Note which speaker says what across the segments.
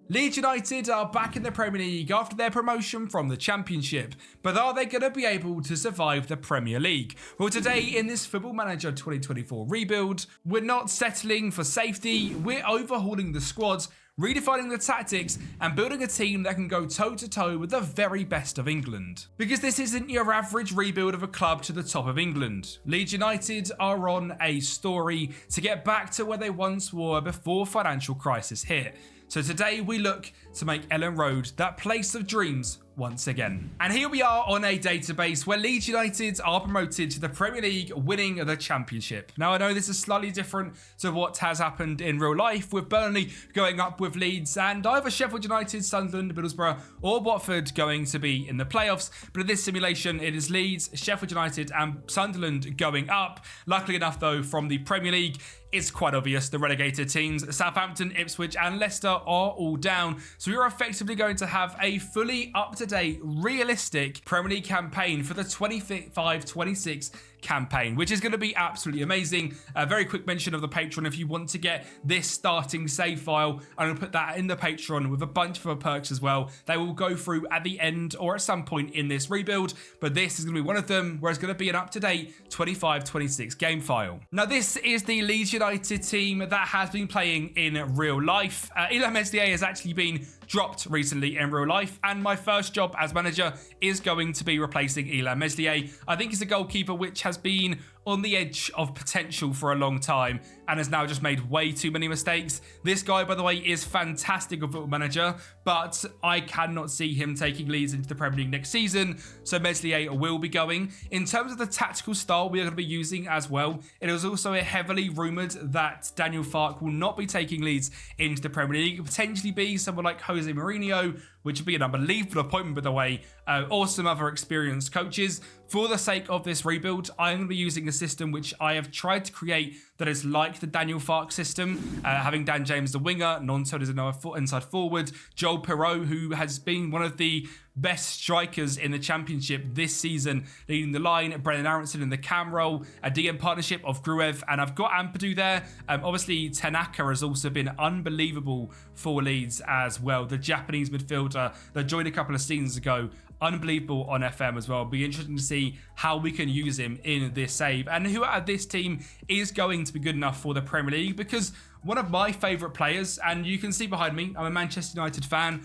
Speaker 1: Leeds United are back in the Premier League after their promotion from the Championship, but are they going to be able to survive the Premier League? Well, today in this Football Manager 2024 rebuild, we're not settling for safety, we're overhauling the squad, redefining the tactics and building a team that can go toe-to-toe with the very best of England. Because this isn't your average rebuild of a club to the top of England. Leeds United are on a story to get back to where they once were before financial crisis hit. So today we look to make Ellen Road that place of dreams once again. And here we are on a database where Leeds United are promoted to the Premier League, winning the Championship. Now I know this is slightly different to what has happened in real life, with Burnley going up with Leeds and either Sheffield United, Sunderland, Middlesbrough or Watford going to be in the playoffs. But in this simulation it is Leeds, Sheffield United and Sunderland going up. Luckily enough though, from the Premier League, it's quite obvious the relegated teams, Southampton, Ipswich and Leicester, are all down. So you're effectively going to have a fully up-to-date, realistic Premier League campaign for the 25-26 campaign, which is going to be absolutely amazing. A very quick mention of the Patreon if you want to get this starting save file. I'm going to put that in the Patreon with a bunch of other perks as well. They will go through at the end or at some point in this rebuild, but this is going to be one of them, where it's going to be an up-to-date 25-26 game file. Now this is the Leeds United team that has been playing in real life. Ilham Meslier has actually been dropped recently in real life, and my first job as manager is going to be replacing Ilham Meslier. I think he's a goalkeeper which has been on the edge of potential for a long time and has now just made way too many mistakes. This guy, by the way, is fantastic on Football Manager, but I cannot see him taking Leeds into the Premier League next season, so Meslier will be going. In terms of the tactical style we are going to be using as well, it is also heavily rumoured that Daniel Farke will not be taking Leeds into the Premier League. It could potentially be someone like Jose Mourinho, which would be an unbelievable appointment, by the way, or some other experienced coaches. For the sake of this rebuild, I'm going to be using a system which I have tried to create that is like the Daniel Farke system, having Dan James the winger, Nonso as another inside forward, Joel Perreault, who has been one of the best strikers in the Championship this season, leading the line, Brendan Aronson in the cam role, a DM partnership of Gruev, and I've got Ampadu there. Obviously, Tanaka has also been unbelievable for Leeds as well. The Japanese midfielder that joined a couple of seasons ago, unbelievable on FM as well. It'll be interesting to see how we can use him in this save, and who out of this team is going to be good enough for the Premier League, because one of my favourite players, and you can see behind me, I'm a Manchester United fan.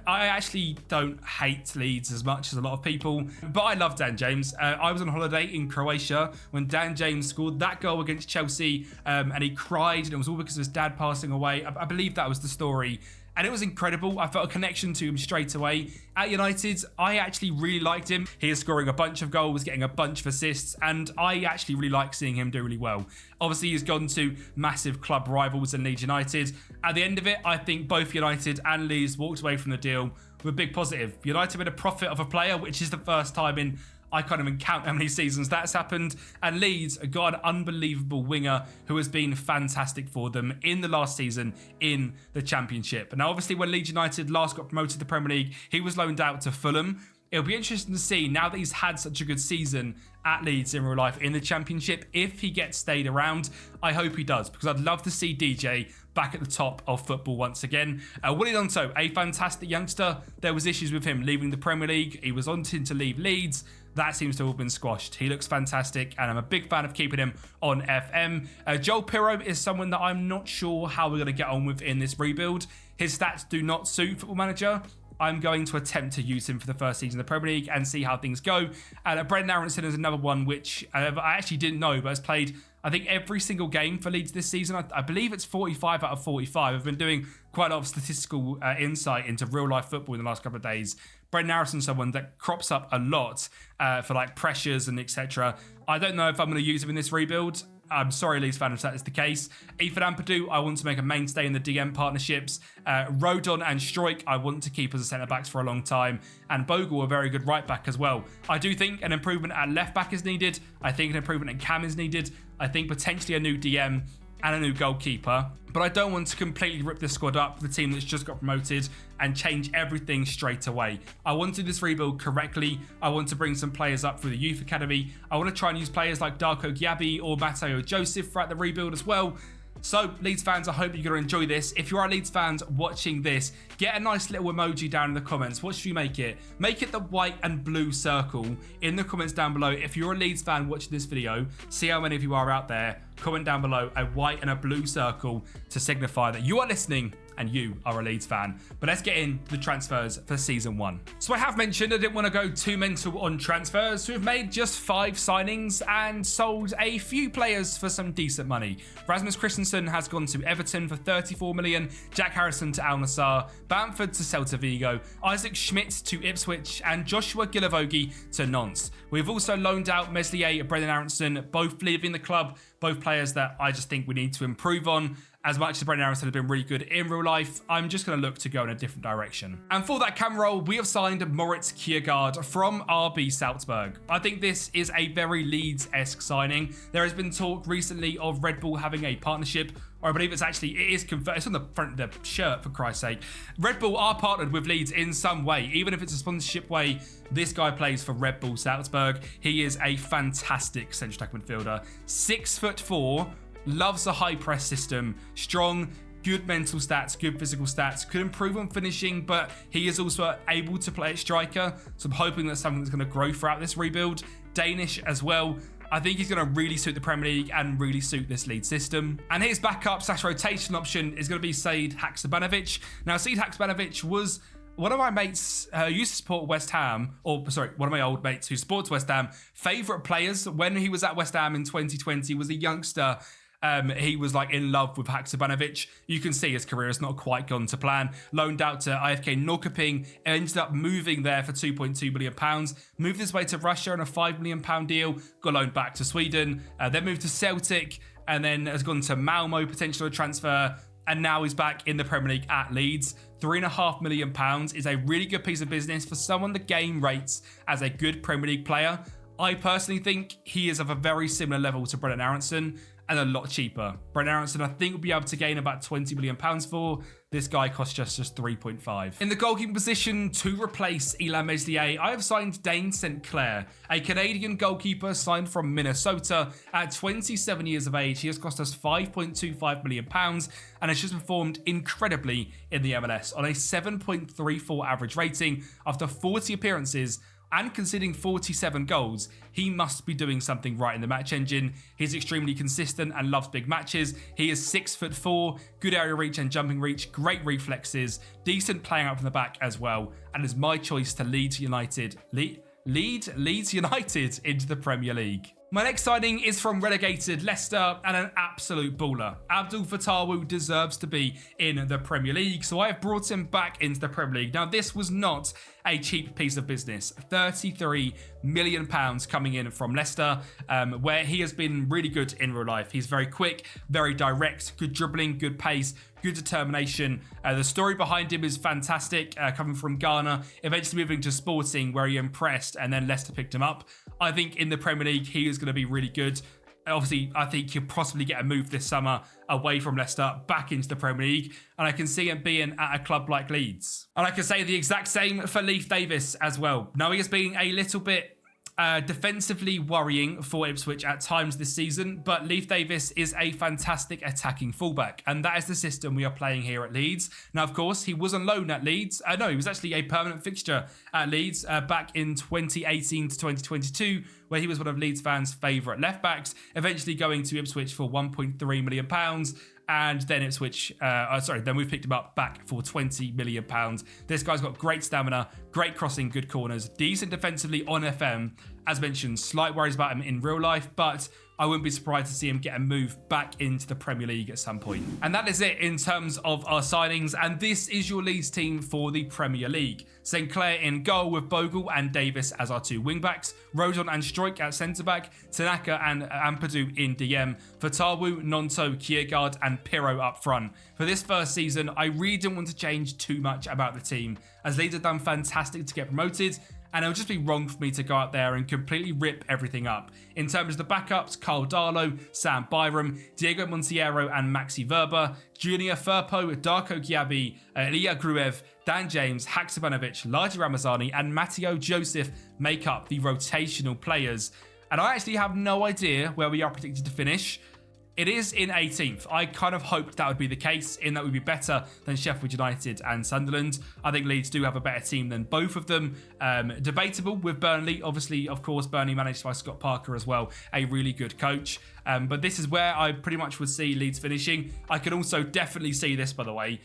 Speaker 1: I actually don't hate Leeds as much as a lot of people, but I love Dan James. I was on holiday in Croatia when Dan James scored that goal against Chelsea, and he cried, and it was all because of his dad passing away. I believe that was the story. And it was incredible. I felt a connection to him straight away. At United, I actually really liked him. He is scoring a bunch of goals, getting a bunch of assists, and I actually really like seeing him do really well. Obviously, he's gone to massive club rivals in Leeds United. At the end of it, I think both United and Leeds walked away from the deal with a big positive. United made a profit of a player, which is the first time in, I can't even count how many seasons that's happened. And Leeds got an unbelievable winger who has been fantastic for them in the last season in the Championship. Now, obviously, when Leeds United last got promoted to the Premier League, he was loaned out to Fulham. It'll be interesting to see, now that he's had such a good season at Leeds in real life in the Championship, if he gets stayed around. I hope he does, because I'd love to see DJ back at the top of football once again. Willie Donto, a fantastic youngster. There was issues with him leaving the Premier League. He was wanting to leave Leeds. That seems to have all been squashed. He looks fantastic, and I'm a big fan of keeping him on FM. Joel Perreault is someone that I'm not sure how we're going to get on with in this rebuild. His stats do not suit Football Manager. I'm going to attempt to use him for the first season of the Premier League and see how things go. And Brendan Aronson is another one which I actually didn't know, but has played, I think, every single game for Leeds this season. I believe it's 45 out of 45. I've been doing quite a lot of statistical insight into real life football in the last couple of days. Brendan Aronson is someone that crops up a lot for like pressures and etc. I don't know if I'm going to use him in this rebuild. I'm sorry, Leeds fans, if that is the case. Ethan Ampadu, I want to make a mainstay in the DM partnerships. Rodon and Struijk, I want to keep as a centre-backs for a long time. And Bogle, a very good right-back as well. I do think an improvement at left-back is needed. I think an improvement in Cam is needed. I think potentially a new DM and a new goalkeeper. But I don't want to completely rip this squad up, the team that's just got promoted, and change everything straight away. I want to do this rebuild correctly. I want to bring some players up through the youth academy. I want to try and use players like Darko Gyabi or Matteo Joseph throughout the rebuild as well. So Leeds fans, I hope you're going to enjoy this. If you are Leeds fans watching this, get a nice little emoji down in the comments. What should you make it? Make it the white and blue circle in the comments down below. If you're a Leeds fan watching this video, see how many of you are out there. Comment down below a white and a blue circle to signify that you are listening and you are a Leeds fan. But let's get into the transfers for season 1. So I have mentioned I didn't want to go too mental on transfers, so we've made just 5 signings and sold a few players for some decent money. Rasmus Christensen has gone to Everton for 34 million, Jack Harrison to Al Nassr, Bamford to Celta Vigo, Isaac Schmidt to Ipswich, and Joshua Gilavogi to Nantes. We've also loaned out Meslier, Brendan Aronson, both leaving the club, both players that I just think we need to improve on. As much as Brendan Aronson has been really good in real life, I'm just going to look to go in a different direction. And for that cam roll, we have signed Moritz Kiergaard from RB Salzburg. I think this is a very Leeds-esque signing. There has been talk recently of Red Bull having a partnership, or I believe it is confirmed. It's on the front of the shirt, for Christ's sake. Red Bull are partnered with Leeds in some way, even if it's a sponsorship way. This guy plays for Red Bull Salzburg. He is a fantastic central-attack midfielder. 6'4", loves a high press system, strong, good mental stats, good physical stats, could improve on finishing, but he is also able to play at striker. So I'm hoping that's something that's going to grow throughout this rebuild. Danish as well. I think he's going to really suit the Premier League and really suit this Leeds system. And his backup/rotation option is going to be Said Haksabanovic. Now, Said Haksabanovic was one of my mates who used to support West Ham, one of my old mates who supports West Ham, favourite players when he was at West Ham in 2020, was a youngster. He was like in love with Haksabanovic. You can see his career has not quite gone to plan. Loaned out to IFK Norrköping, ended up moving there for £2.2 million. Moved his way to Russia on a £5 million deal. Got loaned back to Sweden. Then moved to Celtic, and then has gone to Malmo, potential transfer. And now he's back in the Premier League at Leeds. £3.5 million is a really good piece of business for someone the game rates as a good Premier League player. I personally think he is of a very similar level to Brendan Aronson, and a lot cheaper. Brendan Aronson, I think, will be able to gain about £20 million for. This guy costs just 3.5. In the goalkeeping position, to replace Ilan Meslier, I have signed Dane St. Clair, a Canadian goalkeeper signed from Minnesota. At 27 years of age, he has cost us £5.25 million and has just performed incredibly in the MLS on a 7.34 average rating after 40 appearances. And conceding 47 goals, he must be doing something right in the match engine. He's extremely consistent and loves big matches. He is 6'4", good area reach and jumping reach, great reflexes, decent playing out from the back as well, and is my choice to lead Leeds United into the Premier League. My next signing is from relegated Leicester and an absolute baller. Abdul Fatawu deserves to be in the Premier League, so I have brought him back into the Premier League. Now, this was not a cheap piece of business. £33 million coming in from Leicester, where he has been really good in real life. He's very quick, very direct, good dribbling, good pace, good determination. The story behind him is fantastic, coming from Ghana, eventually moving to Sporting, where he impressed, and then Leicester picked him up. I think in the Premier League, he is going to be really good. Obviously, I think he'll possibly get a move this summer away from Leicester back into the Premier League, and I can see him being at a club like Leeds. And I can say the exact same for Leif Davis as well. Now, he has been a little bit defensively worrying for Ipswich at times this season, but Leif Davis is a fantastic attacking fullback, and that is the system we are playing here at Leeds. Now, of course, he was on loan at Leeds. No, he was actually a permanent fixture at Leeds back in 2018 to 2022, where he was one of Leeds fans' favourite left-backs, eventually going to Ipswich for £1.3 million. And then Ipswich, then we've picked him up back for £20 million. This guy's got great stamina, great crossing, good corners, decent defensively on FM. As mentioned, slight worries about him in real life, but I wouldn't be surprised to see him get a move back into the Premier League at some point. And that is it in terms of our signings, and this is your Leeds team for the Premier League. St. Clair in goal with Bogle and Davis as our two wing-backs, Rodon and Struijk at centre-back, Tanaka and Ampadu in DM, Fatawu, Nonto, Kiergaard and Pirro up front. For this first season, I really didn't want to change too much about the team, as Leeds have done fantastic to get promoted, and it would just be wrong for me to go out there and completely rip everything up. In terms of the backups, Carl Darlow, Sam Byram, Diego Monteiro and Maxi Verba, Junior Firpo, Darko Gyabi, Ilya Gruev, Dan James, Haksabanovic, Largi Ramazani and Matteo Joseph make up the rotational players. And I actually have no idea where we are predicted to finish. It is in 18th. I kind of hoped that would be the case, in that would be better than Sheffield United and Sunderland. I think Leeds do have a better team than both of them. Debatable with Burnley. Obviously, of course, Burnley managed by Scott Parker as well, a really good coach. But this is where I pretty much would see Leeds finishing. I could also definitely see this, by the way.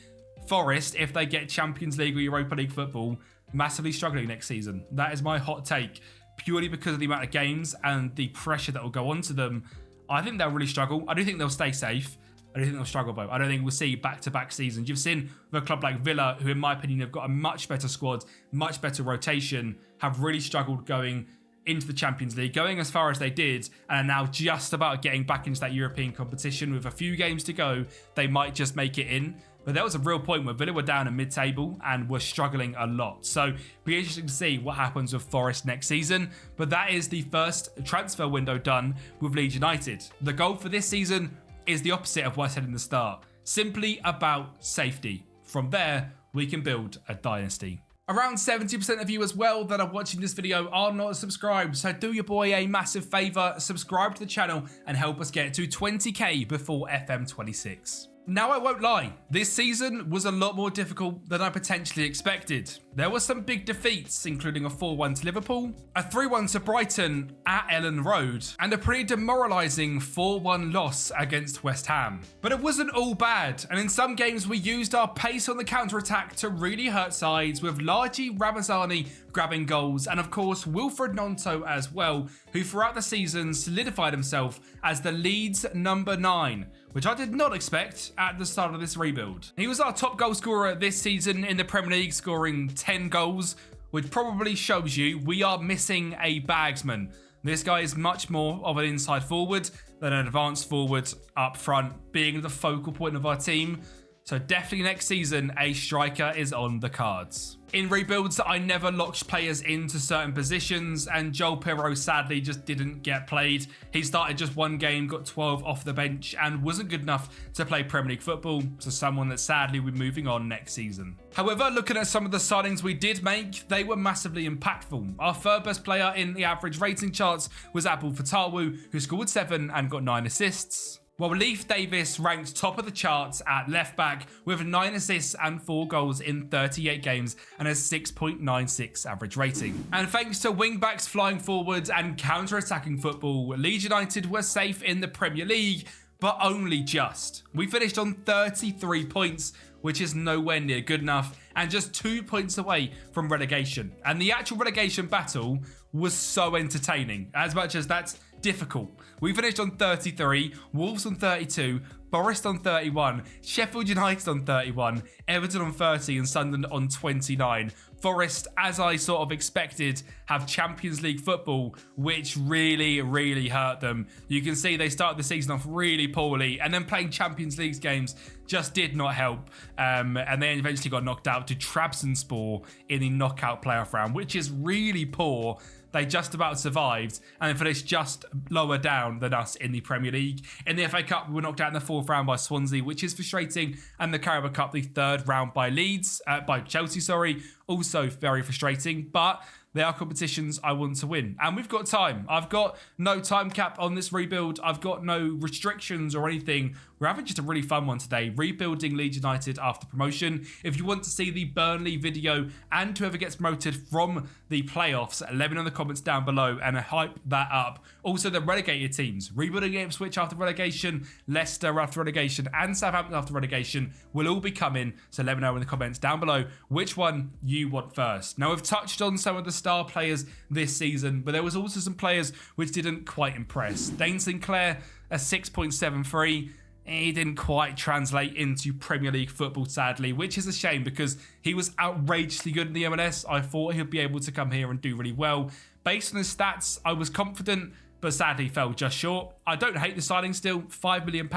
Speaker 1: Forest, if they get Champions League or Europa League football, massively struggling next season. That is my hot take, purely because of the amount of games and the pressure that will go onto them. I think they'll really struggle. I do think they'll stay safe. I do think they'll struggle, though. I don't think we'll see back-to-back seasons. You've seen with a club like Villa, who in my opinion have got a much better squad, much better rotation, have really struggled going into the Champions League, going as far as they did, and are now just about getting back into that European competition. With a few games to go, they might just make it in. But there was a real point where Villa were down in mid-table and were struggling a lot. So it'll be interesting to see what happens with Forest next season. But that is the first transfer window done with Leeds United. The goal for this season is the opposite of what I said in the start. Simply about safety. From there, we can build a dynasty. Around 70% of you as well that are watching this video are not subscribed, so do your boy a massive favour, subscribe to the channel and help us get to 20k before FM26. Now, I won't lie, this season was a lot more difficult than I potentially expected. There were some big defeats, including a 4-1 to Liverpool, a 3-1 to Brighton at Ellen Road, and a pretty demoralising 4-1 loss against West Ham. But it wasn't all bad, and in some games we used our pace on the counter-attack to really hurt sides, with Largi Ramazani grabbing goals, and of course Wilfred Gnonto as well, who throughout the season solidified himself as the Leeds number 9, which I did not expect at the start of this rebuild. He was our top goal scorer this season in the Premier League, scoring 10 goals, which probably shows you we are missing a bagsman. This guy is much more of an inside forward than an advanced forward up front, being the focal point of our team. So definitely next season, a striker is on the cards. In rebuilds, I never locked players into certain positions, and Joel Pirro sadly just didn't get played. He started just one game, got 12 off the bench, and wasn't good enough to play Premier League football, so someone that sadly will be moving on next season. However, looking at some of the signings we did make, they were massively impactful. Our third best player in the average rating charts was Abdul Fatawu, who scored 7 and got 9 assists. While Leif Davis ranked top of the charts at left back with 9 assists and 4 goals in 38 games and a 6.96 average rating. And thanks to wing backs flying forward and counter-attacking football, Leeds United were safe in the Premier League, but only just. We finished on 33 points, which is nowhere near good enough, and just 2 points away from relegation. And the actual relegation battle was so entertaining, as much as that's difficult. We finished on 33, Wolves on 32, Forest on 31, Sheffield United on 31, Everton on 30 and Sunderland on 29. Forest, as I sort of expected, have Champions League football, which really, really hurt them. You can see they started the season off really poorly, and then playing Champions League games just did not help. And they eventually got knocked out to Trabzonspor in the knockout playoff round, which is really poor. They just about survived and then finished just lower down than us in the Premier League. In the FA Cup, we were knocked out in the 4th round by Swansea, which is frustrating. And the Carabao Cup, the 3rd round by Chelsea, also very frustrating. But they are competitions I want to win. And we've got time. I've got no time cap on this rebuild. I've got no restrictions or anything. We're having just a really fun one today, rebuilding Leeds United after promotion. If you want to see the Burnley video and whoever gets promoted from the playoffs, let me know in the comments down below and hype that up. Also, the relegated teams, rebuilding Ipswich after relegation, Leicester after relegation, and Southampton after relegation will all be coming. So let me know in the comments down below which one you want first. Now, we've touched on some of the star players this season, but there was also some players which didn't quite impress. Dane Sinclair, a 6.73. He didn't quite translate into Premier League football, sadly, which is a shame because he was outrageously good in the MLS. I thought he'd be able to come here and do really well. Based on his stats, I was confident, but sadly fell just short. I don't hate the signing still, £5 million.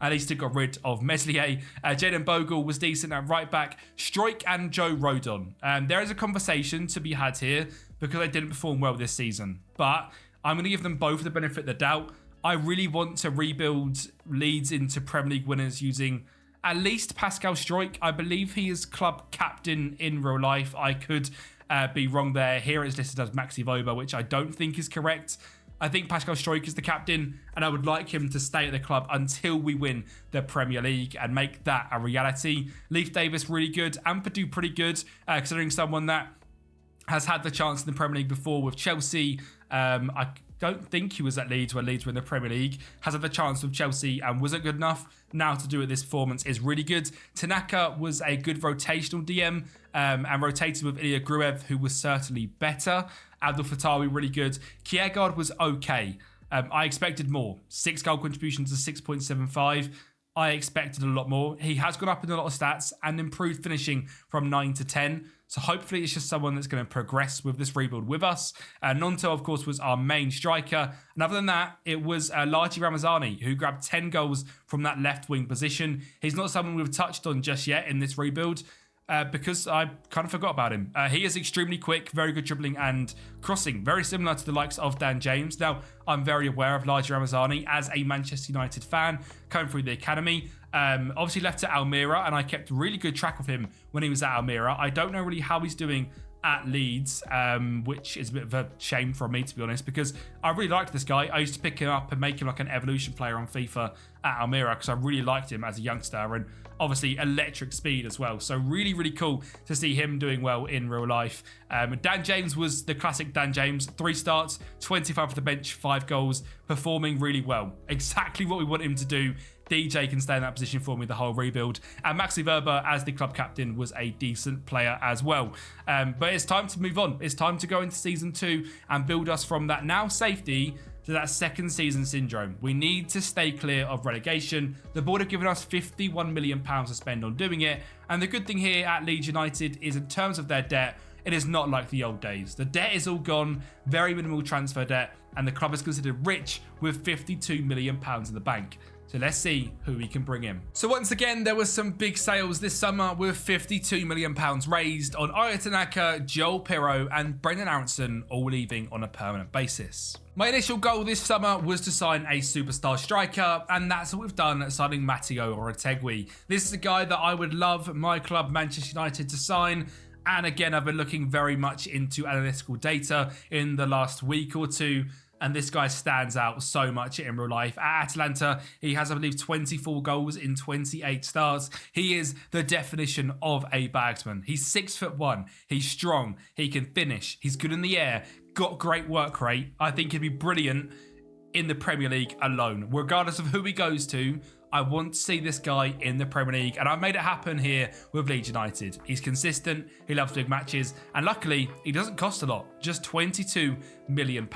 Speaker 1: At least it got rid of Meslier. Jaden Bogle was decent at right back. Stroik and Joe Rodon. There is a conversation to be had here because they didn't perform well this season. But I'm going to give them both the benefit of the doubt. I really want to rebuild Leeds into Premier League winners using at least Pascal Stroik. I believe he is club captain in real life. I could be wrong there. Here it's listed as Maxi Voba, which I don't think is correct. I think Pascal Struijk is the captain, and I would like him to stay at the club until we win the Premier League and make that a reality. Leif Davis, really good. Ampadu, pretty good, considering someone that has had the chance in the Premier League before with Chelsea. I don't think he was at Leeds when Leeds were in the Premier League. Has had the chance with Chelsea and wasn't good enough. Now to do it this performance is really good. Tanaka was a good rotational DM and rotated with Ilya Gruev, who was certainly better. Abdul Fatawi, really good. Kiergaard was okay. I expected more. 6 goal contributions to 6.75. I expected a lot more. He has gone up in a lot of stats and improved finishing from 9 to 10. So hopefully it's just someone that's going to progress with this rebuild with us. Nonto, of course, was our main striker. And other than that, it was Laji Ramazani, who grabbed 10 goals from that left wing position. He's not someone we've touched on just yet in this rebuild, because I kind of forgot about him. He is extremely quick, very good dribbling and crossing, very similar to the likes of Dan James. Now, I'm very aware of Laji Ramazani as a Manchester United fan, coming through the academy. Obviously left to Almira, and I kept really good track of him when he was at Almira. I don't know really how he's doing at Leeds, which is a bit of a shame for me, to be honest, because I really liked this guy. I used to pick him up and make him like an evolution player on FIFA at Almira because I really liked him as a youngster, and obviously electric speed as well. So really, really cool to see him doing well in real life. Dan James was the classic Dan James. 3 starts, 25 off the bench, 5 goals, performing really well. Exactly what we want him to do. DJ can stay in that position for me the whole rebuild. And Maxi Verber, as the club captain, was a decent player as well. But it's time to move on. It's time to go into season 2 and build us from that now safety to that second season syndrome. We need to stay clear of relegation. The board have given us £51 million to spend on doing it. And the good thing here at Leeds United is, in terms of their debt, it is not like the old days. The debt is all gone, very minimal transfer debt, and the club is considered rich with £52 million in the bank. So let's see who we can bring in. So once again, there was some big sales this summer with £52 million raised on Aya Tanaka, Joel Pirro and Brendan Aronson, all leaving on a permanent basis. My initial goal this summer was to sign a superstar striker, and that's what we've done, signing Matteo Oretegui. This is a guy that I would love my club Manchester United to sign. And again, I've been looking very much into analytical data in the last week or two. And this guy stands out so much in real life. At Atalanta, he has, I believe, 24 goals in 28 starts. He is the definition of a bagsman. He's 6'1". He's strong. He can finish. He's good in the air. Got great work rate. I think he'd be brilliant in the Premier League alone. Regardless of who he goes to, I want to see this guy in the Premier League, and I've made it happen here with Leeds United. He's consistent, he loves big matches, and luckily, he doesn't cost a lot, just £22 million.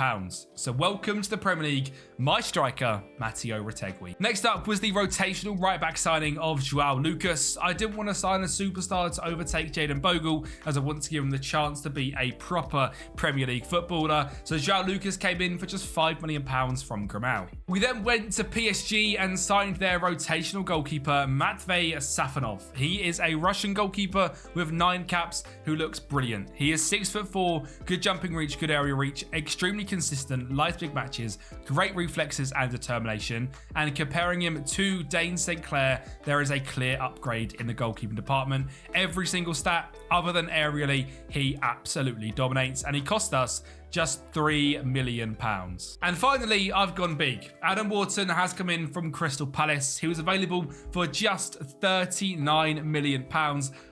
Speaker 1: So welcome to the Premier League, my striker, Matteo Oretegui. Next up was the rotational right-back signing of Joao Lucas. I didn't want to sign a superstar to overtake Jayden Bogle, as I wanted to give him the chance to be a proper Premier League footballer. So Joao Lucas came in for just £5 million from Gramau. We then went to PSG and signed their rotational goalkeeper, Matvey Safonov. He is a Russian goalkeeper with 9 caps who looks brilliant. He is 6'4", good jumping reach, good area reach, extremely consistent, likes big matches, great reflexes and determination. And comparing him to Dane St. Clair, there is a clear upgrade in the goalkeeping department. Every single stat, other than aerially, he absolutely dominates, and he cost us just £3 million. And finally, I've gone big. Adam Wharton has come in from Crystal Palace. He was available for just £39 million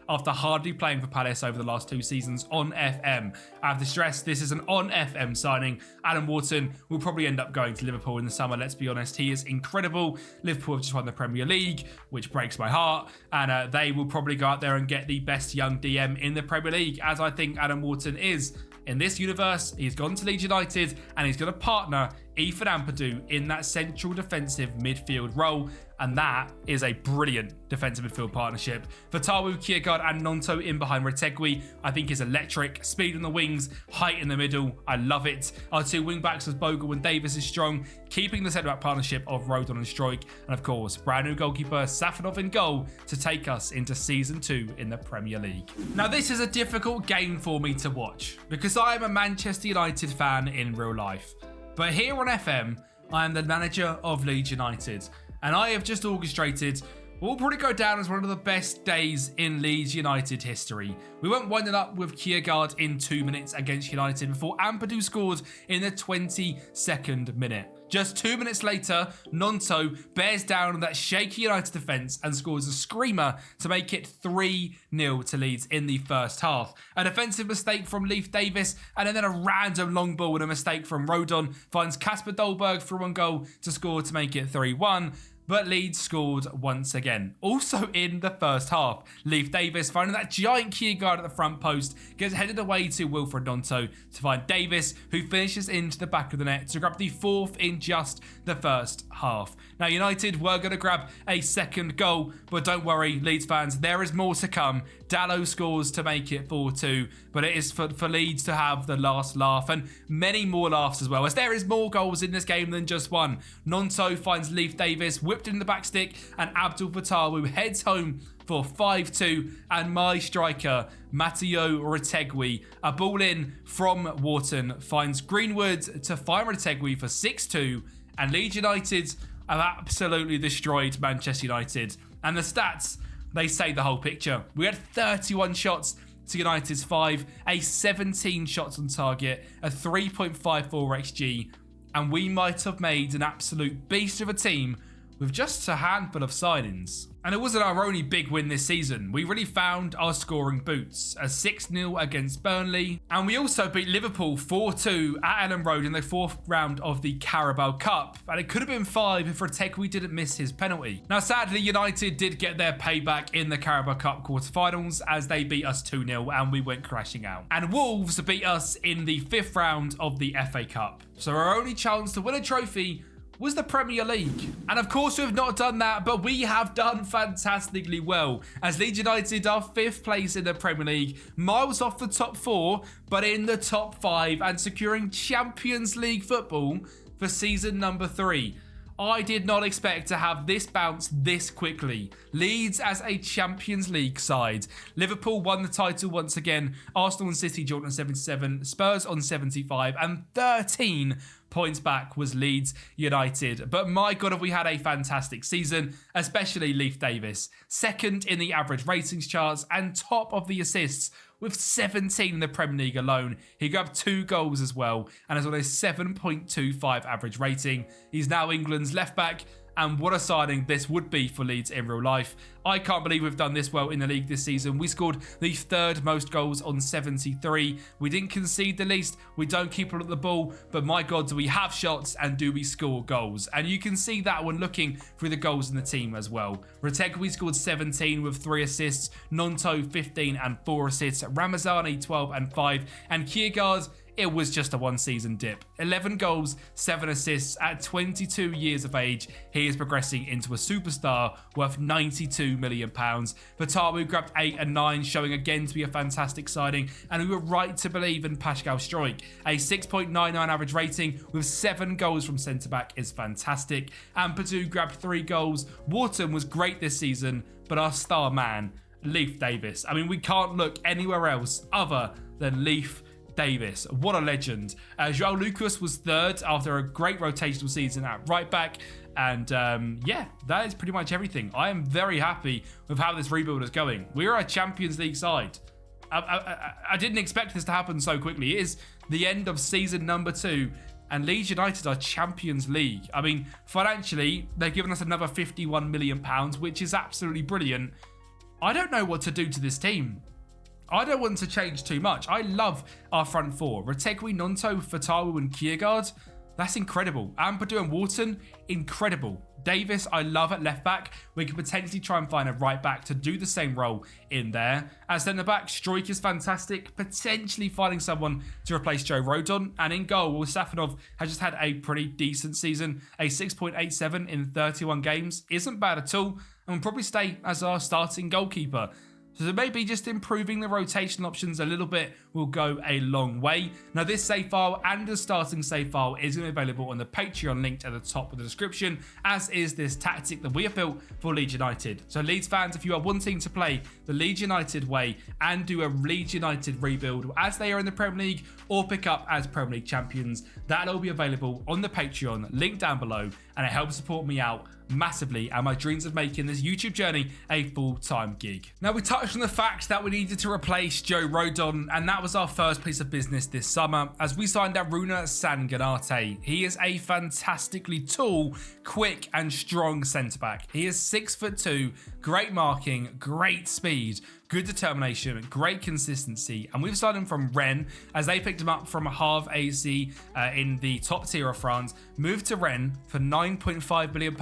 Speaker 1: after hardly playing for Palace over the last 2 seasons on FM. I have to stress, this is an on FM signing. Adam Wharton will probably end up going to Liverpool in the summer, let's be honest. He is incredible. Liverpool have just won the Premier League, which breaks my heart, and they will probably go out there and get the best young DM in the Premier League, as I think Adam Wharton is. In this universe, he's gone to Leeds United and he's going to partner Ethan Ampadu in that central defensive midfield role. And that is a brilliant defensive midfield partnership. Fatawu, Kiergaard and Nonto in behind Oretegui, I think is electric. Speed on the wings, height in the middle, I love it. Our 2 wing backs as Bogle and Davis is strong, keeping the centre back partnership of Rodon and Struijk. And of course, brand new goalkeeper Safonov in goal to take us into season 2 in the Premier League. Now this is a difficult game for me to watch because I am a Manchester United fan in real life. But here on FM, I am the manager of Leeds United. And I have just orchestrated will probably go down as one of the best days in Leeds United history. We went 1-0 with Kiergaard in 2 minutes against United before Ampadu scored in the 22nd minute. Just 2 minutes later, Nonto bears down on that shaky United defence and scores a screamer to make it 3-0 to Leeds in the first half. A defensive mistake from Leif Davis and then a random long ball and a mistake from Rodon finds Kasper Dolberg through one goal to score to make it 3-1. But Leeds scored once again. Also in the first half, Leif Davis finding that giant Kiergaard at the front post gets headed away to Wilfred Nonto to find Davis, who finishes into the back of the net to grab the 4th in just the first half. Now United were going to grab a second goal, but don't worry Leeds fans, there is more to come. Dalot scores to make it 4-2, but it is for Leeds to have the last laugh and many more laughs as well, as there is more goals in this game than just one. Nonto finds Leif Davis whipped in the back stick and Abdul Fatawu heads home for 5-2, and my striker Matteo Retegui, a ball in from Wharton, finds Greenwood to find Retegui for 6-2, and Leeds United have absolutely destroyed Manchester United. And the stats, they say the whole picture. We had 31 shots to United's 5, a 17 shots on target, a 3.54 XG, and we might have made an absolute beast of a team with just a handful of signings. And it wasn't our only big win this season. We really found our scoring boots. A 6-0 against Burnley. And we also beat Liverpool 4-2 at Ellen Road in the 4th round of the Carabao Cup. And it could have been 5 if Retegui didn't miss his penalty. Now sadly, United did get their payback in the Carabao Cup quarterfinals as they beat us 2-0 and we went crashing out. And Wolves beat us in the 5th round of the FA Cup. So our only chance to win a trophy was the Premier League. And of course we've not done that, but we have done fantastically well, as Leeds United are 5th place in the Premier League, miles off the top 4, but in the top 5 and securing Champions League football for season number 3. I did not expect to have this bounce this quickly. Leeds as a Champions League side. Liverpool won the title once again. Arsenal and City joined on 77. Spurs on 75. And 13 points back was Leeds United. But my God, have we had a fantastic season, especially Leif Davis. 2nd in the average ratings charts and top of the assists with 17 in the Premier League alone. He grabbed 2 goals as well and has on a 7.25 average rating. He's now England's left back, and what a signing this would be for Leeds in real life. I can't believe we've done this well in the league this season. We scored the 3rd most goals on 73. We didn't concede the least. We don't keep on at the ball, but my God, do we have shots and do we score goals? And you can see that when looking through the goals in the team as well. Retegui scored 17 with 3 assists, Nonto 15 and 4 assists, Ramazani 12 and 5, and Kiergaard, it was just a one-season dip. 11 goals, 7 assists. At 22 years of age, he is progressing into a superstar worth £92 million. Fatawu grabbed 8 and 9, showing again to be a fantastic signing, and we were right to believe in Pascal Struijk. A 6.99 average rating with 7 goals from centre-back is fantastic. And Ampadu grabbed 3 goals. Wharton was great this season, but our star man, Leif Davis. I mean, we can't look anywhere else other than Leif Davis. What a legend. Joao Lucas was 3rd after a great rotational season at right back. And yeah, that is pretty much everything. I am very happy with how this rebuild is going. We are a Champions League side. I didn't expect this to happen so quickly. It is the end of season number 2. And Leeds United are Champions League. I mean, financially, they've given us another £51 million, which is absolutely brilliant. I don't know what to do to this team. I don't want to change too much. I love our front 4. Retegui, Nonto, Fatawu and Kiergaard. That's incredible. Ampadu and Wharton, incredible. Davis, I love at left back. We could potentially try and find a right back to do the same role in there. As centre back, Struijk is fantastic. Potentially finding someone to replace Joe Rodon. And in goal, well, Safanov has just had a pretty decent season. A 6.87 in 31 games. Isn't bad at all. And will probably stay as our starting goalkeeper. So maybe just improving the rotation options a little bit will go a long way. Now this save file and the starting save file is going to be available on the Patreon linked at the top of the description, as is this tactic that we have built for Leeds United. So Leeds fans, if you are wanting to play the Leeds United way and do a Leeds United rebuild as they are in the Premier League or pick up as Premier League champions, that'll all be available on the Patreon, link down below. and it helps support me out massively and my dreams of making this YouTube journey a full-time gig. Now, we touched on the fact that we needed to replace Joe Rodon, and that was our first piece of business this summer as we signed Aruna Sanganate. He is a fantastically tall, quick and strong centre-back. He is 6'2", great marking, great speed, good determination, great consistency, and we've signed him from Rennes as they picked him up from Havre AC in the top tier of France, moved to Rennes for £9.5 million.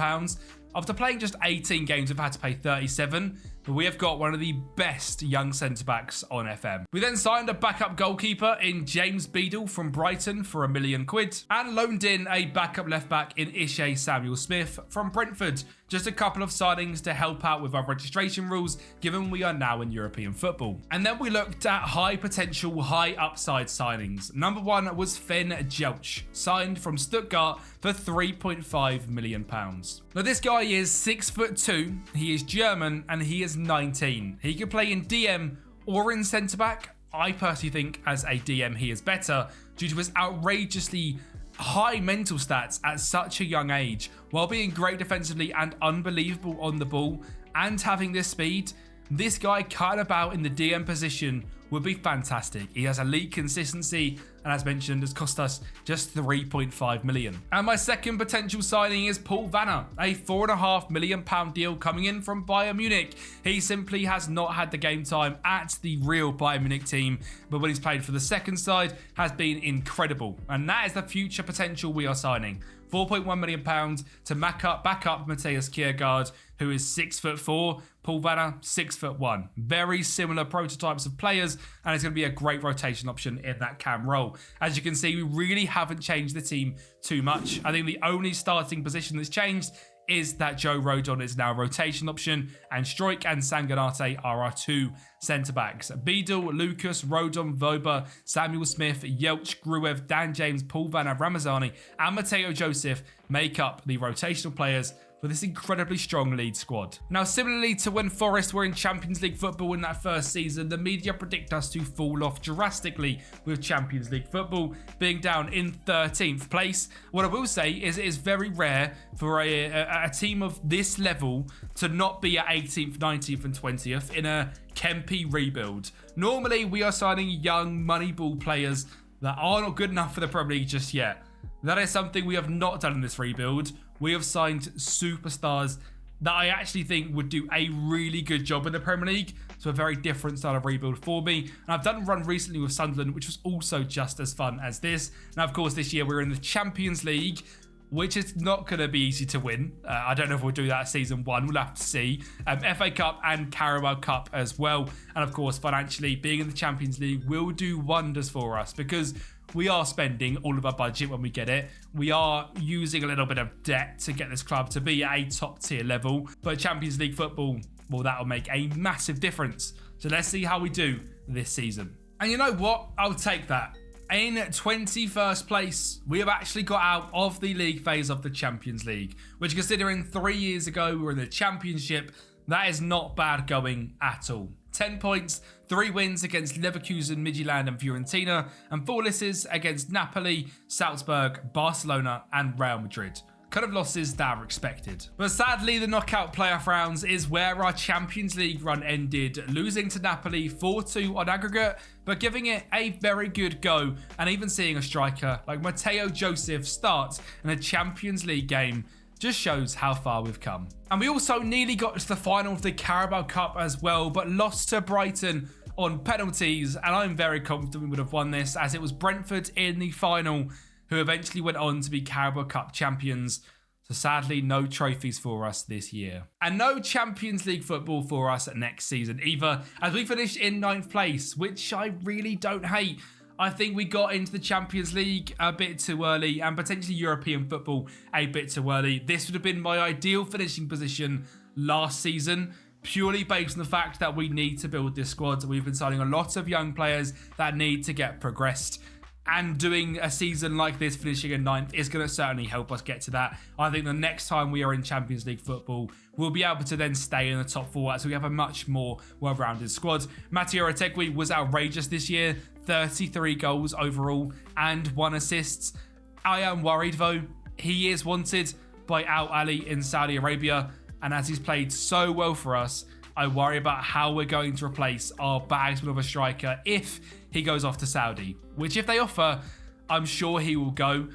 Speaker 1: After playing just 18 games, we've had to pay 37, but we have got one of the best young centre-backs on FM. We then signed a backup goalkeeper in James Beadle from Brighton for £1 million, and loaned in a backup left-back in Ishe Samuel Smith from Brentford. Just a couple of signings to help out with our registration rules, given we are now in European football. And then we looked at high potential, high upside signings. Number one was Finn Jelch, signed from Stuttgart for £3.5 million. Now, this guy is 6'2", he is German, and he is 19. He can play in DM or in centre-back. I personally think as a DM he is better due to his outrageously high mental stats at such a young age, while being great defensively and unbelievable on the ball, and having this speed. This guy cutting about in the DM position would be fantastic. He has elite consistency, and as mentioned, has cost us just £3.5 million. And my second potential signing is Paul Vanna, a £4.5 million deal coming in from Bayern Munich. He simply has not had the game time at the real Bayern Munich team, but when he's played for the second side, has been incredible. And that is the future potential we are signing. £4.1 million to back up Matthias Kiergaard, who is 6'4", Paul Vanna 6'1". Very similar prototypes of players, and it's going to be a great rotation option in that cam role. As you can see, we really haven't changed the team too much. I think the only starting position that's changed is that Joe Rodon is now a rotation option, and Struijk and Sanganate are our two centre-backs. Beadle, Lucas, Rodon, Voba, Samuel Smith, Yelch, Gruev, Dan James, Paul Vanna, Ramazani and Matteo Joseph make up the rotational players for this incredibly strong Leeds squad. Now, similarly to when Forest were in Champions League football in that first season, the media predict us to fall off drastically with Champions League football being down in 13th place. What I will say is it is very rare for a team of this level to not be at 18th, 19th and 20th in a Kempi rebuild. Normally, we are signing young moneyball players that are not good enough for the Premier League just yet. That is something we have not done in this rebuild. We have signed superstars that I actually think would do a really good job in the Premier League. So a very different style of rebuild for me. And I've done a run recently with Sunderland, which was also just as fun as this. Now, of course, this year we're in the Champions League, which is not going to be easy to win. I don't know if we'll do that season one. We'll have to see. FA Cup and Carabao Cup as well. And of course, financially, being in the Champions League will do wonders for us because we are spending all of our budget when we get it. We are using a little bit of debt to get this club to be at a top tier level. But Champions League football, well, that will make a massive difference. So let's see how we do this season. And you know what? I'll take that. In 21st place, we have actually got out of the league phase of the Champions League, which considering 3 years ago we were in the Championship, that is not bad going at all. 10 points, 3 wins against Leverkusen, Midtjylland and Fiorentina, and 4 losses against Napoli, Salzburg, Barcelona and Real Madrid. Kind of losses that are expected. But sadly, the knockout playoff rounds is where our Champions League run ended, losing to Napoli 4-2 on aggregate, but giving it a very good go, and even seeing a striker like Matteo Joseph start in a Champions League game just shows how far we've come. And we also nearly got to the final of the Carabao Cup as well, but lost to Brighton on penalties, and I'm very confident we would have won this, as it was Brentford in the final who eventually went on to be Carabao Cup champions. So sadly, no trophies for us this year. And no Champions League football for us next season either, as we finished in 9th place, which I really don't hate. I think we got into the Champions League a bit too early and potentially European football a bit too early. This would have been my ideal finishing position last season, purely based on the fact that we need to build this squad. We've been signing a lot of young players that need to get progressed. And doing a season like this, finishing in 9th, is going to certainly help us get to that. I think the next time we are in Champions League football, we'll be able to then stay in the top 4 as we have a much more well-rounded squad. Matteo Retegui was outrageous this year, 33 goals overall and 1 assist. I am worried though. He is wanted, by Al Ali in Saudi Arabia. And as he's played so well for us, I worry about how we're going to replace our bagsman of a striker if he goes off to Saudi, which if they offer, I'm sure he will go.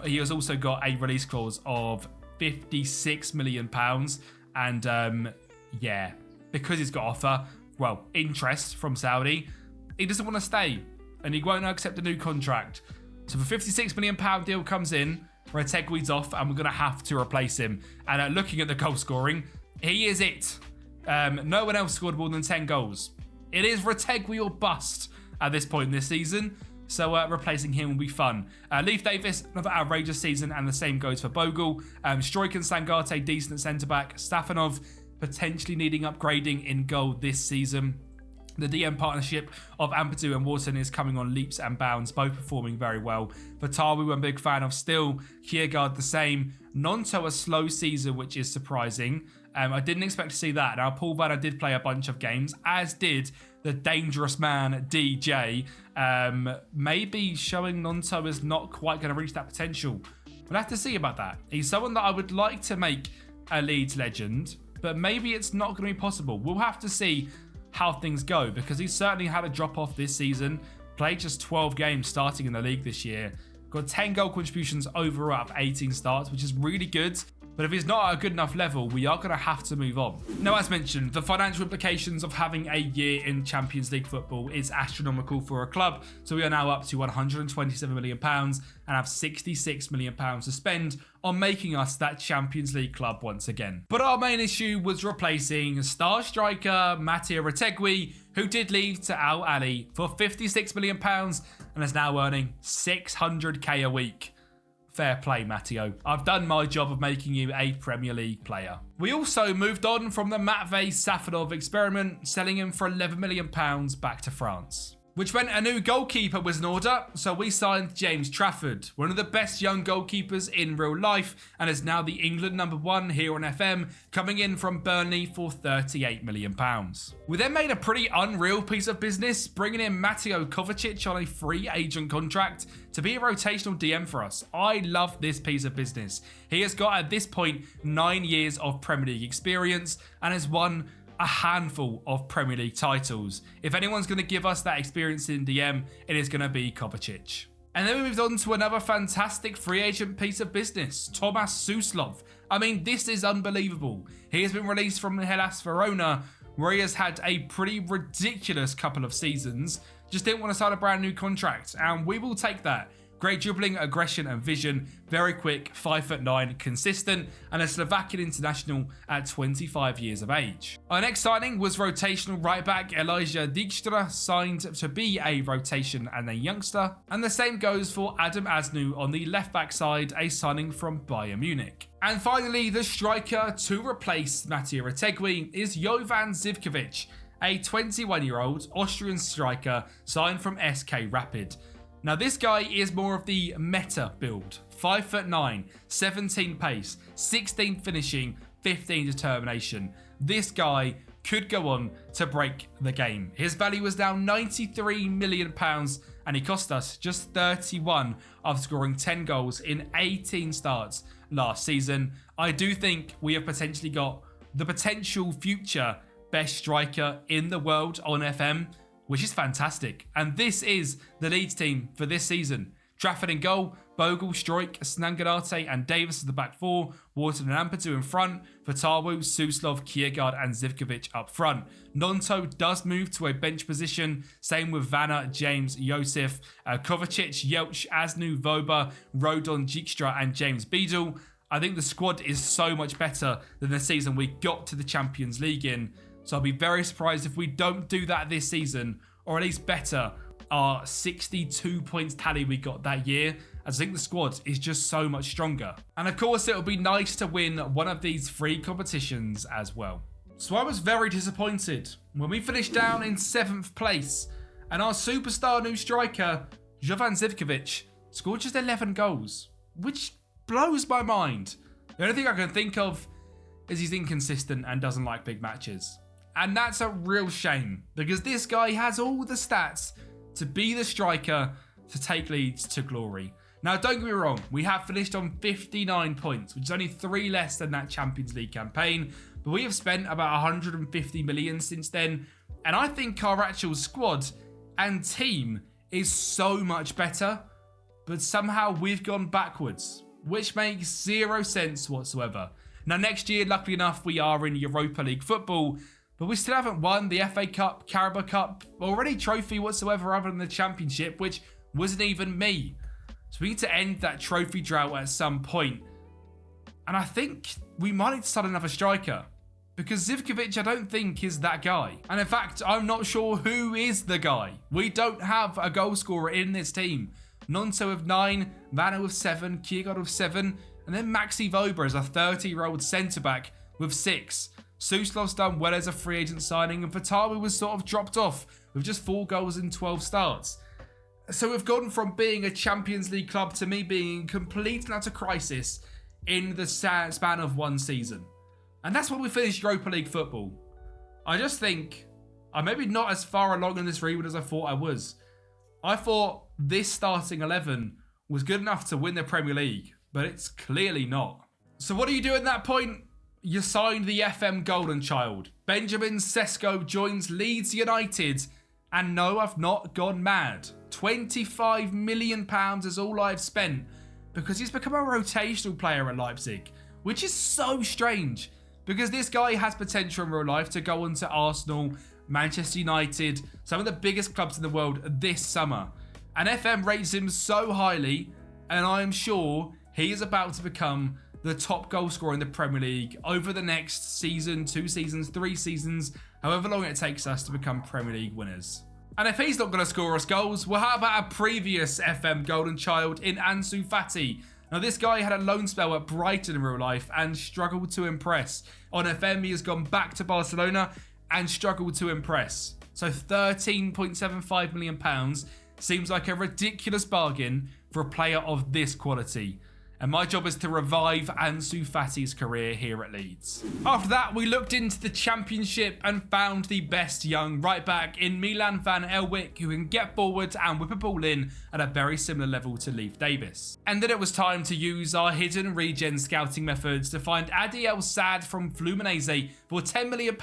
Speaker 1: He has also got a release clause of £56 million. And yeah, because he's got offer, well, interest from Saudi, he doesn't want to stay and he won't accept a new contract. So the £56 million deal comes in, Retegüi's off, and we're going to have to replace him. And looking at the goal scoring, he is it. No one else scored more than 10 goals. It is Retegüi or bust at this point in this season. So replacing him will be fun. Leif Davis, another outrageous season, and the same goes for Bogle. Struijk and Sangate, decent centre-back. Stafanov potentially needing upgrading in goal this season. The DM partnership of Ampadu and Wharton is coming on leaps and bounds, both performing very well. Vatawu, I'm a big fan of still. Kiergaard the same. Nonto a slow season, which is surprising. I didn't expect to see that. Now, Paul Vanna did play a bunch of games, as did the dangerous man, DJ. Maybe showing Nonto is not quite going to reach that potential. We'll have to see about that. He's someone that I would like to make a Leeds legend, but maybe it's not going to be possible. We'll have to see how things go, because he's certainly had a drop off this season. Played just 12 games starting in the league this year. Got 10 goal contributions overall out of 18 starts, which is really good. But if he's not at a good enough level, we are going to have to move on. Now, as mentioned, the financial implications of having a year in Champions League football is astronomical for a club. So we are now up to £127 million and have £66 million to spend on making us that Champions League club once again. But our main issue was replacing star striker Matteo Retegüi, who did leave to Al Ali for £56 million and is now earning 600k a week. Fair play, Matteo. I've done my job of making you a Premier League player. We also moved on from the Matvei Safonov experiment, selling him for £11 million back to France. Which meant a new goalkeeper was in order, so we signed James Trafford, one of the best young goalkeepers in real life, and is now the England #1 here on FM, coming in from Burnley for £38 million. We then made a pretty unreal piece of business, bringing in Mateo Kovacic on a free agent contract to be a rotational DM for us. I love this piece of business. He has got, at this point, 9 years of Premier League experience and has won a handful of Premier League titles. If anyone's going to give us that experience in DM, it is going to be Kovacic. And then we moved on to another fantastic free agent piece of business, Tomas Suslov. I mean, this is unbelievable. He has been released from Hellas Verona, where he has had a pretty ridiculous couple of seasons. Just didn't want to sign a brand new contract, and we will take that. Great dribbling, aggression and vision, very quick, 5'9", consistent, and a Slovakian international at 25 years of age. Our next signing was rotational right back Elijah Dijkstra, signed to be a rotation and a youngster. And the same goes for Adam Asnu on the left back side, a signing from Bayern Munich. And finally, the striker to replace Matteo Retegüi is Jovan Zivkovic, a 21-year-old Austrian striker signed from SK Rapid. Now, this guy is more of the meta build. 5'9", 17 pace, 16 finishing, 15 determination. This guy could go on to break the game. His value was now £93 million and he cost us just 31 after scoring 10 goals in 18 starts last season. I do think we have potentially got the potential future best striker in the world on FM, which is fantastic. And this is the Leeds team for this season. Trafford in goal, Bogle, Struijk, Snangadate and Davis at the back four, Wharton and Ampadu in front, Vatawu, Suslov, Kiergaard and Zivkovic up front. Nonto does move to a bench position, same with Vanna, James, Josef, Kovacic, Yelch, Asnu, Voba, Rodon, Dijkstra and James Beadle. I think the squad is so much better than the season we got to the Champions League in. So I'll be very surprised if we don't do that this season, or at least better our 62 points tally we got that year, as I think the squad is just so much stronger. And of course, it'll be nice to win one of these free competitions as well. So I was very disappointed when we finished down in 7th place, and our superstar new striker, Jovan Zivkovic, scored just 11 goals, which blows my mind. The only thing I can think of is he's inconsistent and doesn't like big matches. And that's a real shame, because this guy has all the stats to be the striker to take Leeds to glory. Now, don't get me wrong, we have finished on 59 points, which is only 3 less than that Champions League campaign, but we have spent about 150 million since then, and I think our actual squad and team is so much better, but somehow we've gone backwards, which makes zero sense whatsoever. Now, next year, luckily enough, we are in Europa League football, but we still haven't won the FA Cup, Carabao Cup, or any trophy whatsoever other than the Championship, which wasn't even me. So we need to end that trophy drought at some point. And I think we might need to start another striker, because Zivkovic, I don't think, is that guy. And in fact, I'm not sure who is the guy. We don't have a goal scorer in this team. Nonto with 9, Vanna with 7, Kiergaard with 7, and then Maxi Vober as a 30-year-old centre-back with 6. Suslov's done well as a free agent signing, and Fatawi was sort of dropped off with just 4 goals in 12 starts. So we've gone from being a Champions League club to me being in complete and utter crisis in the span of 1 season. And that's when we finished Europa League football. I just think I'm maybe not as far along in this rebuild as I thought I was. I thought this starting 11 was good enough to win the Premier League, but it's clearly not. So what do you do at that point? You signed the FM Golden Child. Benjamin Sesko joins Leeds United. And no, I've not gone mad. £25 million is all I've spent because he's become a rotational player at Leipzig, which is so strange because this guy has potential in real life to go on to Arsenal, Manchester United, some of the biggest clubs in the world this summer. And FM rates him so highly, and I am sure he is about to become the top goal scorer in the Premier League over the next season, 2 seasons, 3 seasons, however long it takes us to become Premier League winners. And if he's not going to score us goals, well, how about a previous FM Golden Child in Ansu Fati? Now, this guy had a loan spell at Brighton in real life and struggled to impress. On FM, he has gone back to Barcelona and struggled to impress. So £13.75 million seems like a ridiculous bargain for a player of this quality. And my job is to revive Ansu Fati's career here at Leeds. After that, we looked into the Championship and found the best young right back in Milan van Elwick, who can get forward and whip a ball in at a very similar level to Leif Davis. And then it was time to use our hidden regen scouting methods to find Adi El Sad from Fluminense for £10 million,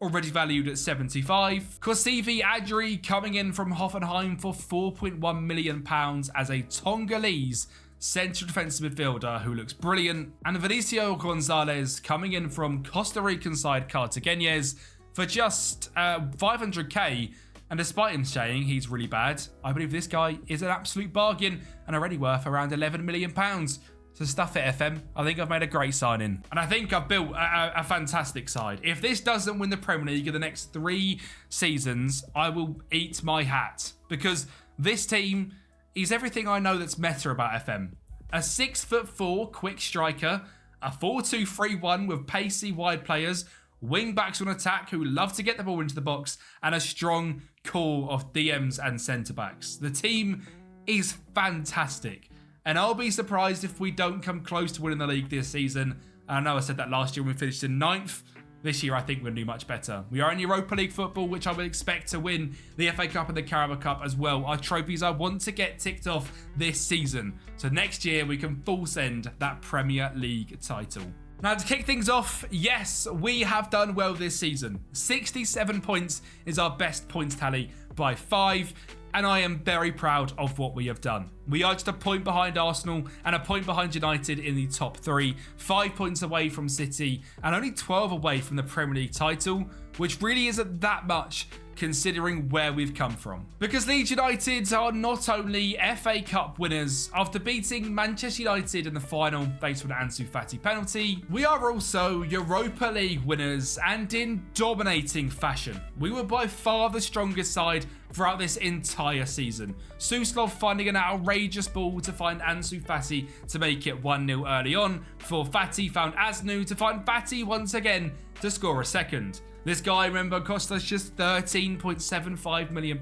Speaker 1: already valued at 75. Kosivi Adri coming in from Hoffenheim for £4.1 million as a Tongolese central defensive midfielder who looks brilliant, and Vinicio Gonzalez coming in from Costa Rican side Cartagenes for just 500k, and despite him saying he's really bad, I believe this guy is an absolute bargain and already worth around £11 million. So stuff it, FM. I think I've made a great signing. And I think I've built a fantastic side. If this doesn't win the Premier League in the next 3 seasons, I will eat my hat. Because this team is everything I know that's meta about FM. A 6'4" quick striker, a 4-2-3-1 with pacey wide players, wing backs on attack who love to get the ball into the box, and a strong core of DMs and centre backs. The team is fantastic, and I'll be surprised if we don't come close to winning the league this season. And I know I said that last year when we finished in 9th. This year, I think we're going to do much better. We are in Europa League football, which I would expect to win the FA Cup and the Carabao Cup as well. Our trophies I want to get ticked off this season. So next year, we can full send that Premier League title. Now, to kick things off, yes, we have done well this season. 67 points is our best points tally by 5. And I am very proud of what we have done. We are just a point behind Arsenal and a point behind United in the top 3, 5 points away from City, and only 12 away from the Premier League title, which really isn't that much considering where we've come from. Because Leeds United are not only FA Cup winners after beating Manchester United in the final based on an Ansu Fati penalty, we are also Europa League winners, and in dominating fashion. We were by far the strongest side throughout this entire season. Suslov finding an outrageous ball to find Ansu Fati to make it 1-0 early on, before Fati found Asnu to find Fati once again to score a second. This guy, remember, cost us just £13.75 million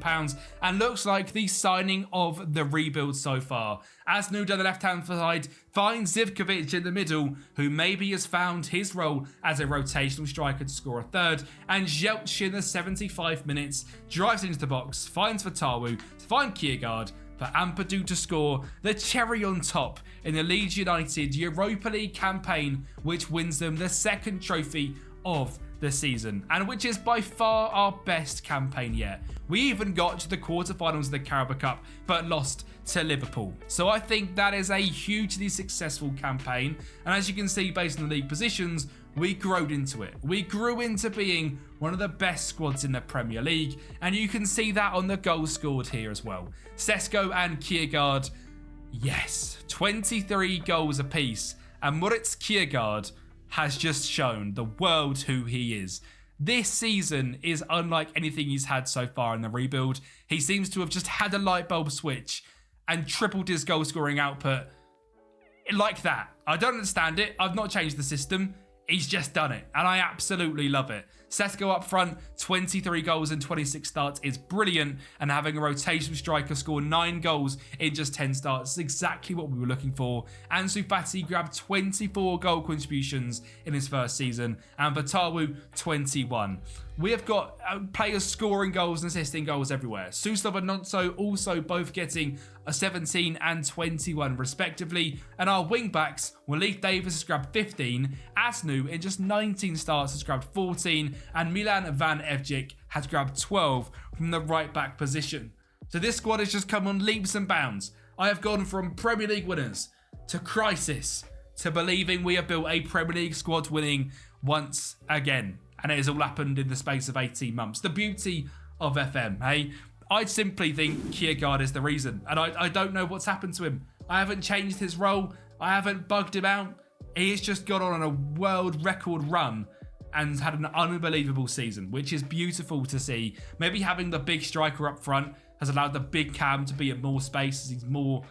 Speaker 1: and looks like the signing of the rebuild so far. Asnu down the left-hand side finds Zivkovic in the middle, who maybe has found his role as a rotational striker to score a third, and Jelch in the 75 minutes drives into the box, finds Fatawu to find Kiergaard, for Ampadu to score the cherry on top in the Leeds United Europa League campaign, which wins them the second trophy of the season, and which is by far our best campaign yet. We even got to the quarterfinals of the Carabao Cup, but lost to Liverpool. So I think that is a hugely successful campaign, and as you can see based on the league positions, we grew into it. We grew into being one of the best squads in the Premier League, and you can see that on the goals scored here as well. Sesko and Kiergaard, yes, 23 goals apiece, and Moritz Kiergaard has just shown the world who he is. This season is unlike anything he's had so far in the rebuild. He seems to have just had a light bulb switch and tripled his goal scoring output like that. I don't understand it. I've not changed the system. He's just done it, and I absolutely love it. Sesko up front, 23 goals in 26 starts is brilliant, and having a rotational striker score 9 goals in just 10 starts is exactly what we were looking for. Ansu Fati grabbed 24 goal contributions in his first season, and Batawu 21. We have got players scoring goals and assisting goals everywhere. Suslov and Nonso also both getting a 17 and 21 respectively, and our wing-backs, Leeds Davis has grabbed 15, Asnu in just 19 starts has grabbed 14, and Milan Van Evcik has grabbed 12 from the right-back position. So this squad has just come on leaps and bounds. I have gone from Premier League winners to crisis to believing we have built a Premier League squad winning once again. And it has all happened in the space of 18 months. The beauty of FM, hey? I simply think Kiergaard is the reason. And I don't know what's happened to him. I haven't changed his role. I haven't bugged him out. He has just gone on a world record run and had an unbelievable season, which is beautiful to see. Maybe having the big striker up front has allowed the big Cam to be at more space as he's more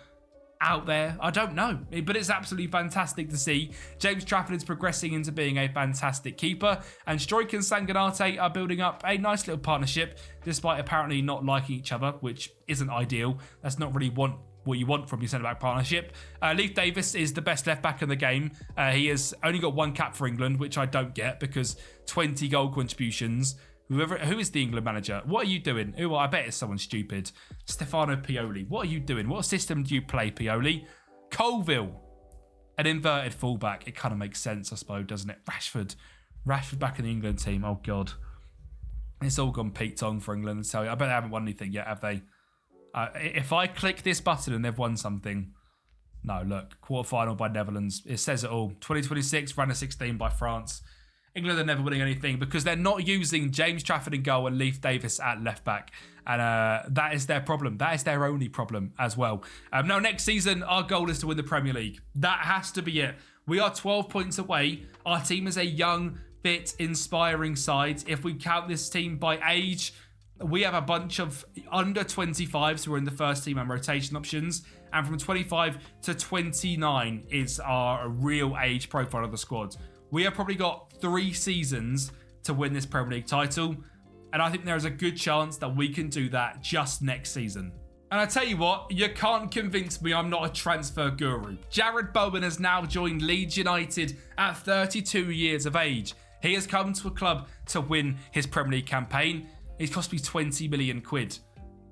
Speaker 1: out there. I don't know, but it's absolutely fantastic to see. James Trafford is progressing into being a fantastic keeper, and Struijk and Sanganate are building up a nice little partnership despite apparently not liking each other, which isn't ideal. That's not really what you want from your centre-back partnership. Leeds Davis is the best left-back in the game. He has only got 1 cap for England, which I don't get because 20 goal contributions. Who is the England manager? What are you doing? I bet it's someone stupid. Stefano Pioli. What are you doing? What system do you play, Pioli? Colville. An inverted fullback. It kind of makes sense, I suppose, doesn't it? Rashford back in the England team. Oh, God. It's all gone Pete Tong for England, I tell you. I bet they haven't won anything yet, have they? If I click this button and they've won something. No, look. Quarterfinal by Netherlands. It says it all. 2026, round of 16 by France. England are never winning anything because they're not using James Trafford in goal and Leeds Davis at left back. And that is their problem. That is their only problem as well. Now, next season, our goal is to win the Premier League. That has to be it. We are 12 points away. Our team is a young, fit, inspiring side. If we count this team by age, we have a bunch of under 25s who are in the first team and rotation options. And from 25 to 29 is our real age profile of the squad. We have probably got 3 seasons to win this Premier League title, and I think there is a good chance that we can do that just next season. And I tell you what, you can't convince me I'm not a transfer guru. Jarrod Bowen has now joined Leeds United at 32 years of age. He has come to a club to win his Premier League campaign. He's cost me 20 million quid.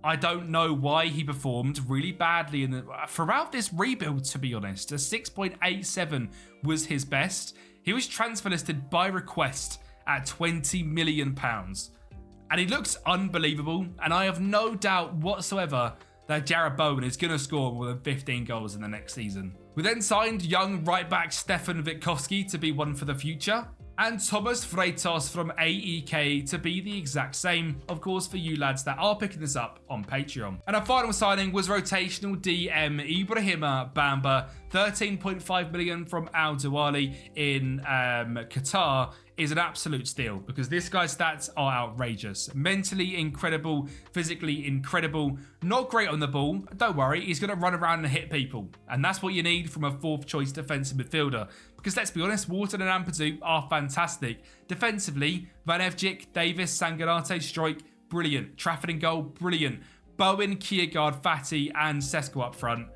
Speaker 1: I don't know why he performed really badly throughout this rebuild, to be honest. A 6.87 was his best. He was transfer listed by request at £20 million. And he looks unbelievable. And I have no doubt whatsoever that Jarrod Bowen is going to score more than 15 goals in the next season. We then signed young right-back Stefan Witkowski to be one for the future. And Thomas Freitas from AEK to be the exact same, of course, for you lads that are picking this up on Patreon. And our final signing was rotational DM Ibrahima Bamba, 13.5 million from Al Duwali in Qatar is an absolute steal because this guy's stats are outrageous. Mentally incredible, physically incredible, not great on the ball. Don't worry, he's going to run around and hit people. And that's what you need from a 4th choice defensive midfielder. Because let's be honest, Wharton and Ampadu are fantastic. Defensively, Van Evcik, Davis, Sanganate, Struijk, brilliant. Trafford in goal, brilliant. Bowen, Kiergaard, Fati and Sesko up front.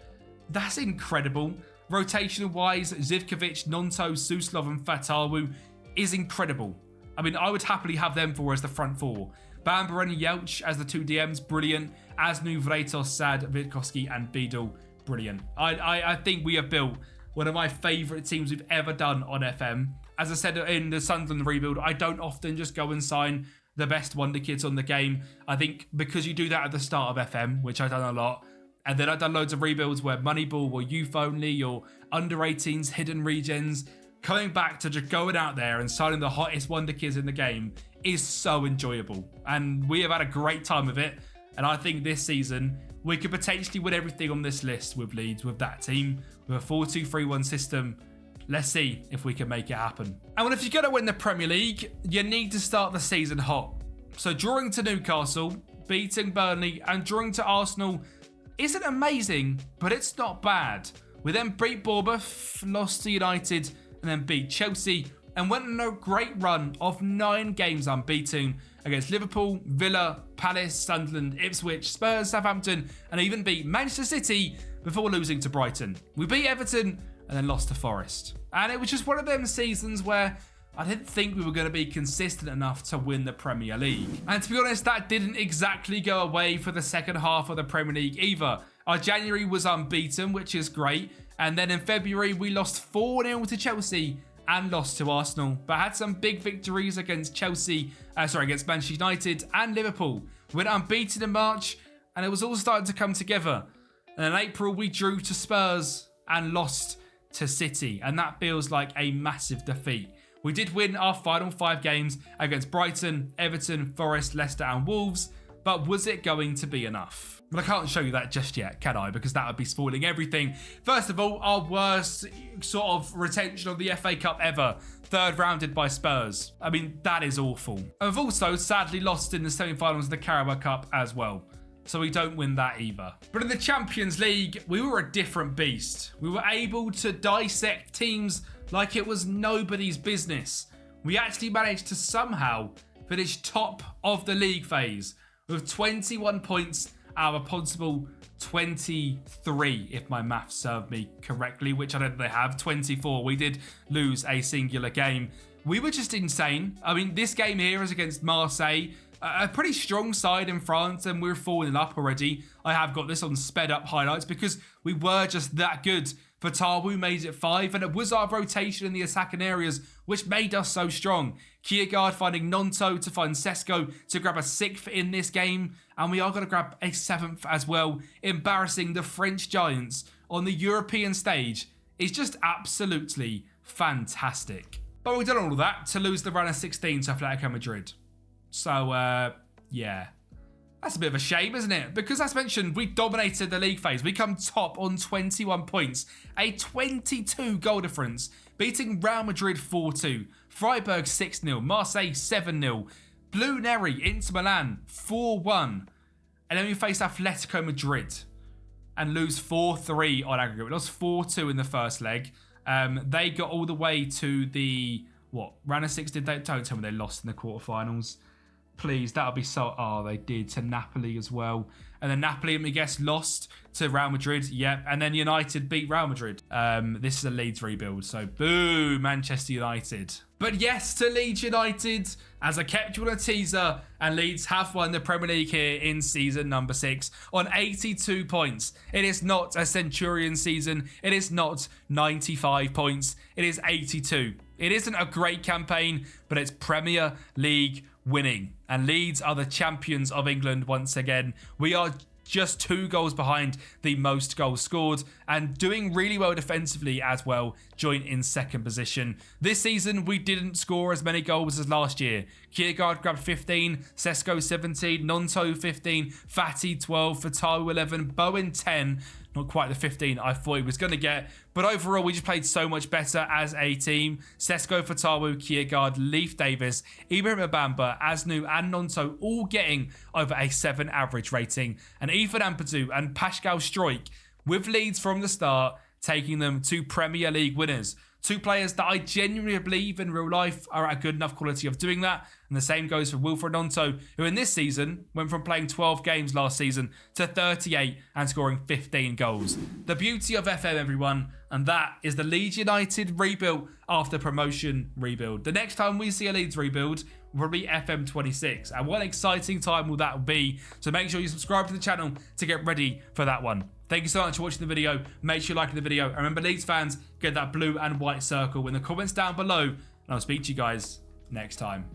Speaker 1: That's incredible. Rotational-wise, Zivkovic, Nonto, Suslov and Fatawu is incredible. I mean, I would happily have them 4 as the front 4. Bamba and Yelch as the 2 DMs, brilliant. Asnu, Vretos, Sad, Witkowski, and Beadle, brilliant. I think we have built one of my favourite teams we've ever done on FM. As I said in the Sunderland rebuild, I don't often just go and sign the best Wonder Kids on the game. I think because you do that at the start of FM, which I've done a lot, and then I've done loads of rebuilds where Moneyball or youth only or under 18s, hidden regens, coming back to just going out there and signing the hottest Wonder Kids in the game is so enjoyable. And we have had a great time with it. And I think this season, we could potentially win everything on this list with Leeds, with that team, with a 4-2-3-1 system. Let's see if we can make it happen. And well, if you're going to win the Premier League, you need to start the season hot. So drawing to Newcastle, beating Burnley, and drawing to Arsenal isn't amazing, but it's not bad. We then beat Bournemouth, lost to United, and then beat Chelsea, and went on a great run of 9 games unbeaten against Liverpool, Villa, Palace, Sunderland, Ipswich, Spurs, Southampton, and even beat Manchester City before losing to Brighton. We beat Everton and then lost to Forest. And it was just one of them seasons where I didn't think we were going to be consistent enough to win the Premier League. And to be honest, that didn't exactly go away for the second half of the Premier League either. Our January was unbeaten, which is great. And then in February, we lost 4-0 to Chelsea and lost to Arsenal, but had some big victories against against Manchester United and Liverpool. We went unbeaten in March, and it was all starting to come together. And in April, we drew to Spurs and lost to City, and that feels like a massive defeat. We did win our final 5 games against Brighton, Everton, Forest, Leicester, and Wolves, but was it going to be enough? But I can't show you that just yet, can I? Because that would be spoiling everything. First of all, our worst sort of retention of the FA Cup ever. 3rd rounded by Spurs. I mean, that is awful. And we've also sadly lost in the semi-finals of the Carabao Cup as well. So we don't win that either. But in the Champions League, we were a different beast. We were able to dissect teams like it was nobody's business. We actually managed to somehow finish top of the league phase with 21 points out of a possible 23, if my maths serve me correctly, which I don't think they have. 24. We did lose a singular game. We were just insane. I mean, this game here is against Marseille, a pretty strong side in France, and we're falling up already. I have got this on sped up highlights because we were just that good. Fatawu made it 5, and it was our rotation in the attacking areas which made us so strong. Kiergaard finding Nonto to find Sesko to grab a 6th in this game, and we are going to grab a 7th as well. Embarrassing the French giants on the European stage is just absolutely fantastic. But we've done all of that to lose the run of 16 to Atletico Madrid. So, yeah. That's a bit of a shame, isn't it? Because as mentioned, we dominated the league phase. We come top on 21 points, a 22 goal difference, beating Real Madrid 4-2, Freiburg 6-0, Marseille 7-0, Blue Neri, Inter Milan 4-1, and then we faced Atletico Madrid and lose 4-3 on aggregate. We lost 4-2 in the first leg. They got all the way to the, round of 6 did they? Don't tell me they lost in the quarterfinals. Please, that would be so... Oh, they did to Napoli as well. And then Napoli, I guess, lost to Real Madrid. Yep. And then United beat Real Madrid. This is a Leeds rebuild. So, boo, Manchester United. But yes, to Leeds United, as I kept you on a teaser, and Leeds have won the Premier League here in season number 6 on 82 points. It is not a Centurion season. It is not 95 points. It is 82. It isn't a great campaign, but it's Premier League winning. And Leeds are the champions of England once again. We are just 2 goals behind the most goals scored and doing really well defensively as well, joint in 2nd position. This season, we didn't score as many goals as last year. Kiergaard grabbed 15, Sesko 17, Nonto 15, Fatty 12, Fatawu 11, Bowen 10. Not quite the 15 I thought he was going to get. But overall, we just played so much better as a team. Sesko, Fatawu, Kiergaard, Leif Davis, Ibrahim Bamba, Asnu and Nonto all getting over a 7 average rating. And Ethan Ampadu and Pascal Stroik with Leeds from the start, taking them to Premier League winners. 2 players that I genuinely believe in real life are at a good enough quality of doing that. And the same goes for Wilfred Nonto, who in this season went from playing 12 games last season to 38 and scoring 15 goals. The beauty of FM, everyone, And that is the Leeds United rebuild after promotion rebuild. The next time we see a Leeds rebuild will be FM26. And what an exciting time will that be. So make sure you subscribe to the channel to get ready for that one. Thank you so much for watching the video. Make sure you like the video. And remember, Leeds fans, get that blue and white circle in the comments down below. And I'll speak to you guys next time.